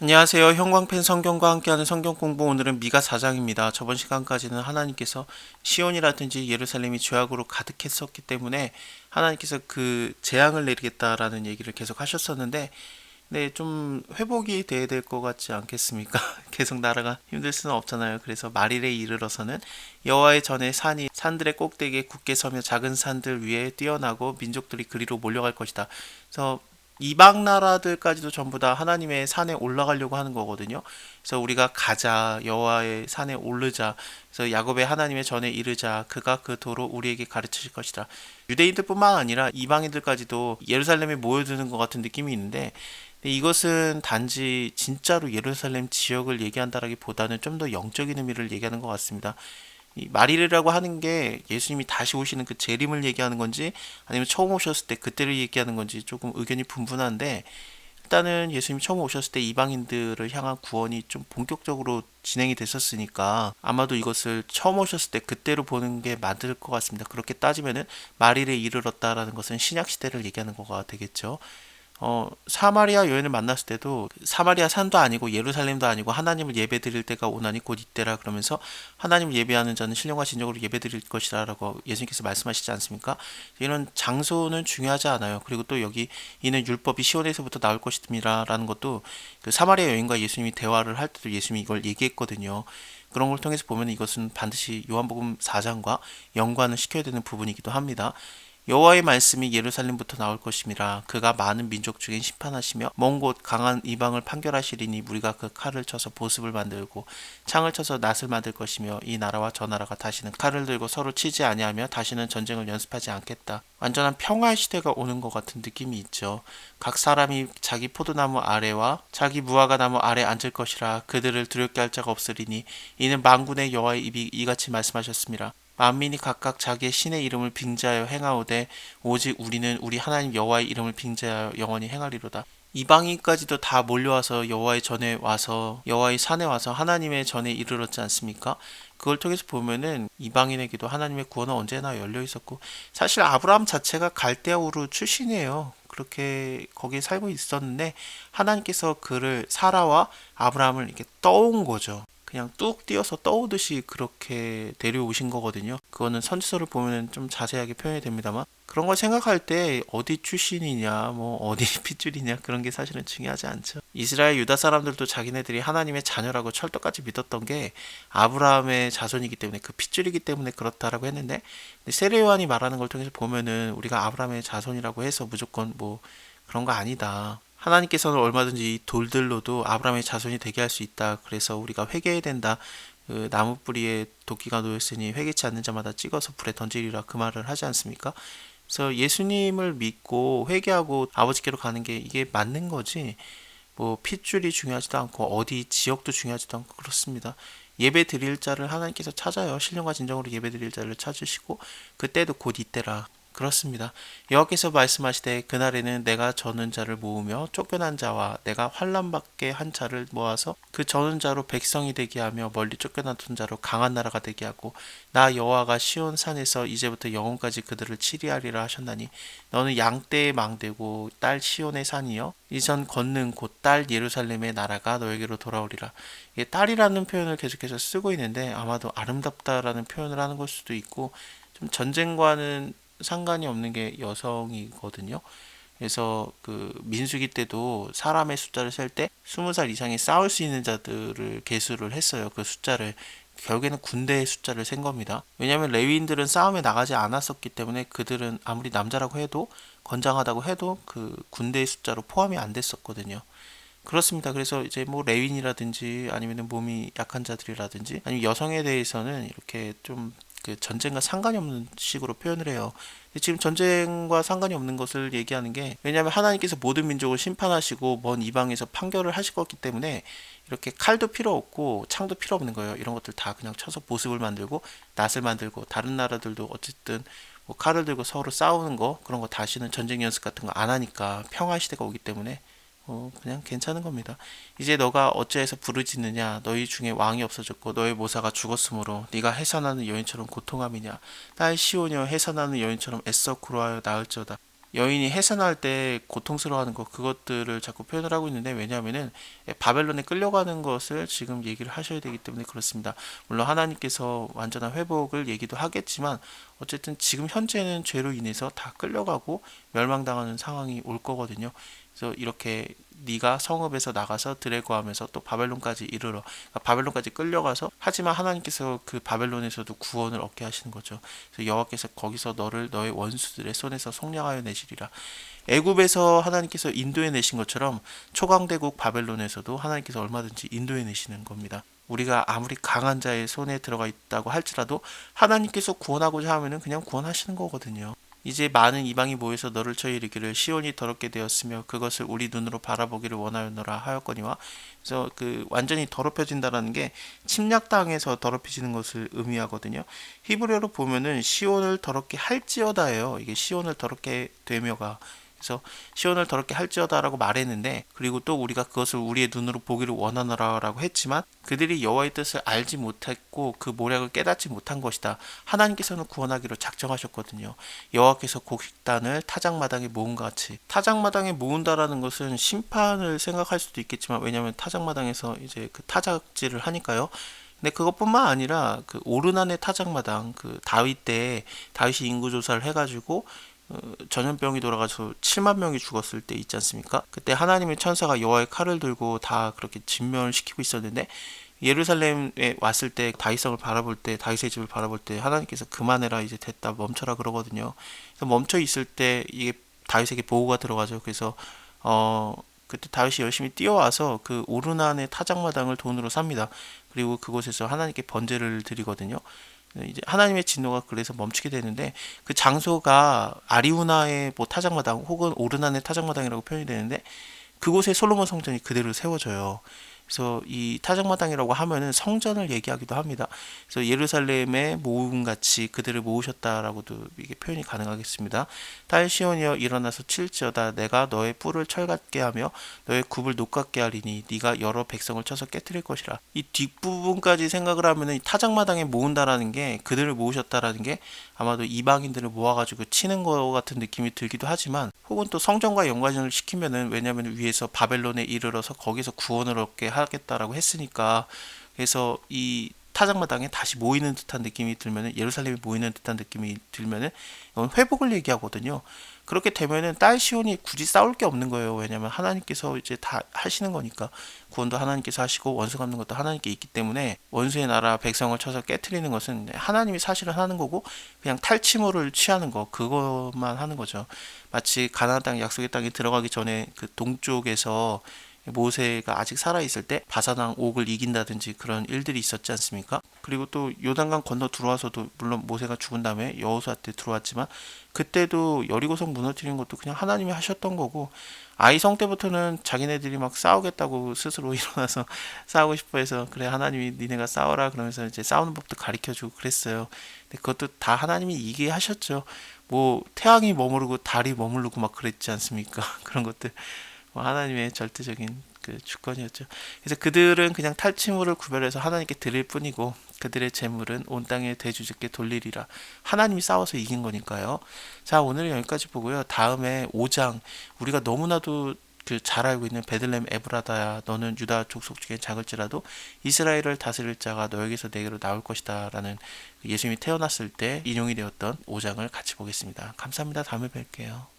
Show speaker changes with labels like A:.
A: 안녕하세요. 형광펜 성경과 함께하는 성경 공부, 오늘은 미가 4장입니다. 저번 시간까지는 하나님께서 시온이라든지 예루살렘이 죄악으로 가득했었기 때문에 하나님께서 그 재앙을 내리겠다라는 얘기를 계속 하셨었는데, 네, 좀 회복이 돼야 될 것 같지 않겠습니까? 계속 나라가 힘들 수는 없잖아요. 그래서 말일에 이르러서는 여호와의 전에 산이 산들의 꼭대기에 굳게 서며 작은 산들 위에 뛰어나고 민족들이 그리로 몰려갈 것이다. 그래서 이방 나라들까지도 전부 다 하나님의 산에 올라가려고 하는 거거든요. 그래서 우리가 가자, 여호와의 산에 오르자, 그래서 야곱의 하나님의 전에 이르자, 그가 그 도로 우리에게 가르치실 것이다. 유대인들뿐만 아니라 이방인들까지도 예루살렘에 모여드는 것 같은 느낌이 있는데, 이것은 단지 진짜로 예루살렘 지역을 얘기한다라기보다는 좀 더 영적인 의미를 얘기하는 것 같습니다. 이 마리르라고 하는 게 예수님이 다시 오시는 그 재림을 얘기하는 건지 아니면 처음 오셨을 때 그때를 얘기하는 건지 조금 의견이 분분한데, 일단은 예수님이 처음 오셨을 때 이방인들을 향한 구원이 좀 본격적으로 진행이 됐었으니까 아마도 이것을 처음 오셨을 때 그때로 보는 게 맞을 것 같습니다. 그렇게 따지면은 마리르에 이르렀다라는 것은 신약 시대를 얘기하는 거가 되겠죠. 사마리아 여인을 만났을 때도 사마리아 산도 아니고 예루살렘도 아니고 하나님을 예배드릴 때가 오나니 곧 이때라, 그러면서 하나님을 예배하는 자는 신령과 진정으로 예배드릴 것이라 라고 예수님께서 말씀하시지 않습니까? 이런 장소는 중요하지 않아요. 그리고 또 여기 이는 율법이 시온에서부터 나올 것이니라 라는 것도 그 사마리아 여인과 예수님이 대화를 할 때도 예수님이 이걸 얘기했거든요. 그런 걸 통해서 보면 이것은 반드시 요한복음 4장과 연관을 시켜야 되는 부분이기도 합니다. 여호와의 말씀이 예루살렘부터 나올 것임이라. 그가 많은 민족 중에 심판하시며 먼 곳 강한 이방을 판결하시리니 우리가 그 칼을 쳐서 보습을 만들고 창을 쳐서 낫을 만들 것이며 이 나라와 저 나라가 다시는 칼을 들고 서로 치지 아니하며 다시는 전쟁을 연습하지 않겠다. 완전한 평화의 시대가 오는 것 같은 느낌이 있죠. 각 사람이 자기 포도나무 아래와 자기 무화과 나무 아래 앉을 것이라. 그들을 두렵게 할 자가 없으리니 이는 만군의 여호와의 입이 이같이 말씀하셨습니다. 만민이 각각 자기의 신의 이름을 빙자하여 행하오되 오직 우리는 우리 하나님 여호와의 이름을 빙자하여 영원히 행하리로다. 이방인까지도 다 몰려와서 여호와의 전에 와서 여호와의 산에 와서 하나님의 전에 이르렀지 않습니까? 그걸 통해서 보면은 이방인에게도 하나님의 구원은 언제나 열려 있었고, 사실 아브라함 자체가 갈대아 우르 출신이에요. 그렇게 거기에 살고 있었는데 하나님께서 그를 사라와 아브라함을 이렇게 떠온 거죠. 그냥 뚝 띄어서 떠오듯이 그렇게 데려오신 거거든요. 그거는 선지서를 보면 좀 자세하게 표현이 됩니다만, 그런 걸 생각할 때 어디 출신이냐, 뭐 어디 핏줄이냐, 그런 게 사실은 중요하지 않죠. 이스라엘 유다 사람들도 자기네들이 하나님의 자녀라고 철떡같이 믿었던 게 아브라함의 자손이기 때문에, 그 핏줄이기 때문에 그렇다라고 했는데, 세례 요한이 말하는 걸 통해서 보면은 우리가 아브라함의 자손이라고 해서 무조건 뭐 그런 거 아니다. 하나님께서는 얼마든지 이 돌들로도 아브라함의 자손이 되게 할 수 있다. 그래서 우리가 회개해야 된다. 그 나무 뿌리에 도끼가 놓였으니 회개치 않는 자마다 찍어서 불에 던지리라, 그 말을 하지 않습니까? 그래서 예수님을 믿고 회개하고 아버지께로 가는 게 이게 맞는 거지. 뭐 핏줄이 중요하지도 않고 어디 지역도 중요하지도 않고 그렇습니다. 예배 드릴 자를 하나님께서 찾아요. 신령과 진정으로 예배 드릴 자를 찾으시고 그때도 곧 이때라. 그렇습니다. 여호와께서 말씀하시되 그날에는 내가 저는 자를 모으며 쫓겨난 자와 내가 환난 받게 한 자를 모아서 그 저는 자로 백성이 되게 하며 멀리 쫓겨났던 자로 강한 나라가 되게 하고 나 여호와가 시온 산에서 이제부터 영원까지 그들을 치리하리라 하셨나니 너는 양떼의 망대고 딸 시온의 산이여 이전 걷는 곧 딸 예루살렘의 나라가 너에게로 돌아오리라. 이게 딸이라는 표현을 계속해서 쓰고 있는데 아마도 아름답다라는 표현을 하는 걸 수도 있고, 좀 전쟁과는 상관이 없는 게 여성이거든요. 그래서 그 민수기 때도 사람의 숫자를 셀 때 20살 이상이 싸울 수 있는 자들을 계수를 했어요. 그 숫자를 결국에는 군대의 숫자를 센 겁니다. 왜냐하면 레위인들은 싸움에 나가지 않았었기 때문에 그들은 아무리 남자라고 해도 건장하다고 해도 그 군대의 숫자로 포함이 안 됐었거든요. 그렇습니다. 그래서 이제 뭐 레윈이라든지 아니면 몸이 약한 자들이라든지 아니면 여성에 대해서는 이렇게 좀 그 전쟁과 상관이 없는 식으로 표현을 해요. 근데 지금 전쟁과 상관이 없는 것을 얘기하는 게, 왜냐하면 하나님께서 모든 민족을 심판하시고 먼 이방에서 판결을 하실 거기 때문에 이렇게 칼도 필요 없고 창도 필요 없는 거예요. 이런 것들 다 그냥 쳐서 보습을 만들고 낫을 만들고, 다른 나라들도 어쨌든 뭐 칼을 들고 서로 싸우는 거, 그런 거 다시는 전쟁 연습 같은 거 안 하니까 평화 시대가 오기 때문에 그냥 괜찮은 겁니다. 이제 너가 어찌해서 부르짖느냐, 너희 중에 왕이 없어졌고 너의 모사가 죽었으므로 네가 해산하는 여인처럼 고통함이냐, 딸 시오녀 해산하는 여인처럼 애써 구로하여 나을지어다. 여인이 해산할 때 고통스러워하는 것, 그것들을 자꾸 표현을 하고 있는데, 왜냐하면은 바벨론에 끌려가는 것을 지금 얘기를 하셔야 되기 때문에 그렇습니다. 물론 하나님께서 완전한 회복을 얘기도 하겠지만 어쨌든 지금 현재는 죄로 인해서 다 끌려가고 멸망당하는 상황이 올 거거든요. 그래서 이렇게 네가 성읍에서 나가서 들에 거하면서 또 바벨론까지 이르러, 그러니까 바벨론까지 끌려가서, 하지만 하나님께서 그 바벨론에서도 구원을 얻게 하시는 거죠. 그래서 여호와께서 거기서 너를 너의 원수들의 손에서 속량하여 내시리라. 애굽에서 하나님께서 인도해 내신 것처럼 초강대국 바벨론에서도 하나님께서 얼마든지 인도해 내시는 겁니다. 우리가 아무리 강한 자의 손에 들어가 있다고 할지라도 하나님께서 구원하고자 하면은 그냥 구원하시는 거거든요. 이제 많은 이방이 모여서 너를 쳐 이르기를 시온이 더럽게 되었으며 그것을 우리 눈으로 바라보기를 원하였노라 하였거니와. 그래서 그 완전히 더럽혀진다라는 게 침략당해서 더럽혀지는 것을 의미하거든요. 히브리어로 보면은 시온을 더럽게 할지어다예요. 이게 시온을 더럽게 되며가, 그래서 시온을 더럽게 할지어다라고 말했는데, 그리고 또 우리가 그것을 우리의 눈으로 보기를 원하노라라고 했지만 그들이 여호와의 뜻을 알지 못했고 그 모략을 깨닫지 못한 것이다. 하나님께서는 구원하기로 작정하셨거든요. 여호와께서 곡식단을 타작마당에 모은 것 같이, 타작마당에 모은다라는 것은 심판을 생각할 수도 있겠지만, 왜냐하면 타작마당에서 이제 그 타작질을 하니까요. 근데 그것뿐만 아니라 그 오르난의 타작마당, 그 다윗 때 다윗이 인구조사를 해가지고 전염병이 돌아가서 7만 명이 죽었을 때 있지 않습니까? 그때 하나님의 천사가 여호와의 칼을 들고 다 그렇게 진멸을 시키고 있었는데, 예루살렘에 왔을 때 다윗성을 바라볼 때, 다윗의 집을 바라볼 때 하나님께서 그만해라, 이제 됐다, 멈춰라 그러거든요. 그래서 멈춰 있을 때 이게 다윗에게 보호가 들어가죠. 그래서 그때 다윗이 열심히 뛰어와서 그 오르난의 타작마당을 돈으로 삽니다. 그리고 그곳에서 하나님께 번제를 드리거든요. 이제 하나님의 진노가 그래서 멈추게 되는데, 그 장소가 아리우나의 뭐 타작마당 혹은 오르난의 타작마당이라고 표현이 되는데, 그곳에 솔로몬 성전이 그대로 세워져요. 그래서 이 타작마당이라고 하면은 성전을 얘기하기도 합니다. 그래서 예루살렘의 모음같이 그들을 모으셨다라고도 이게 표현이 가능하겠습니다. 딸 시온이여 일어나서 칠지어다. 내가 너의 뿔을 철같게 하며 너의 굽을 녹같게 하리니 네가 여러 백성을 쳐서 깨뜨릴 것이라. 이 뒷부분까지 생각을 하면은 이 타작마당에 모은다라는 게, 그들을 모으셨다라는 게 아마도 이방인들을 모아가지고 치는 것 같은 느낌이 들기도 하지만, 혹은 또 성전과 연관을 시키면은, 왜냐하면 위에서 바벨론에 이르러서 거기서 구원을 얻게 하겠다라고 했으니까, 그래서 이 타작마당에 다시 모이는 듯한 느낌이 들면은, 예루살렘이 모이는 듯한 느낌이 들면은 이건 회복을 얘기하거든요. 그렇게 되면은 딸 시온이 굳이 싸울 게 없는 거예요. 왜냐면 하나님께서 이제 다 하시는 거니까, 구원도 하나님께서 하시고 원수 갚는 것도 하나님께 있기 때문에, 원수의 나라 백성을 쳐서 깨트리는 것은 하나님이 사실은 하는 거고, 그냥 탈취물을 취하는 거, 그것만 하는 거죠. 마치 가나안 땅, 약속의 땅에 들어가기 전에 그 동쪽에서 모세가 아직 살아있을 때 바사당 옥을 이긴다든지 그런 일들이 있었지 않습니까? 그리고 또 요단강 건너 들어와서도, 물론 모세가 죽은 다음에 여호수아 때 들어왔지만, 그때도 여리고성 무너뜨리는 것도 그냥 하나님이 하셨던 거고, 아이성 때부터는 자기네들이 막 싸우겠다고 스스로 일어나서 싸우고 싶어 해서, 그래 하나님이 니네가 싸워라 그러면서 이제 싸우는 법도 가르쳐주고 그랬어요. 근데 그것도 다 하나님이 이기게 하셨죠. 뭐 태양이 머무르고 달이 머무르고 막 그랬지 않습니까? 그런 것들 하나님의 절대적인 그 주권이었죠. 그래서 그들은 그냥 탈취물을 구별해서 하나님께 드릴 뿐이고, 그들의 재물은 온 땅의 대주주께 돌리리라. 하나님이 싸워서 이긴 거니까요. 자, 오늘은 여기까지 보고요. 다음에 5장, 우리가 너무나도 그 잘 알고 있는 베들레헴 에브라다야, 너는 유다 족속 중에 작을지라도 이스라엘을 다스릴 자가 너에게서 내게로 나올 것이다 라는, 예수님이 태어났을 때 인용이 되었던 5장을 같이 보겠습니다. 감사합니다. 다음에 뵐게요.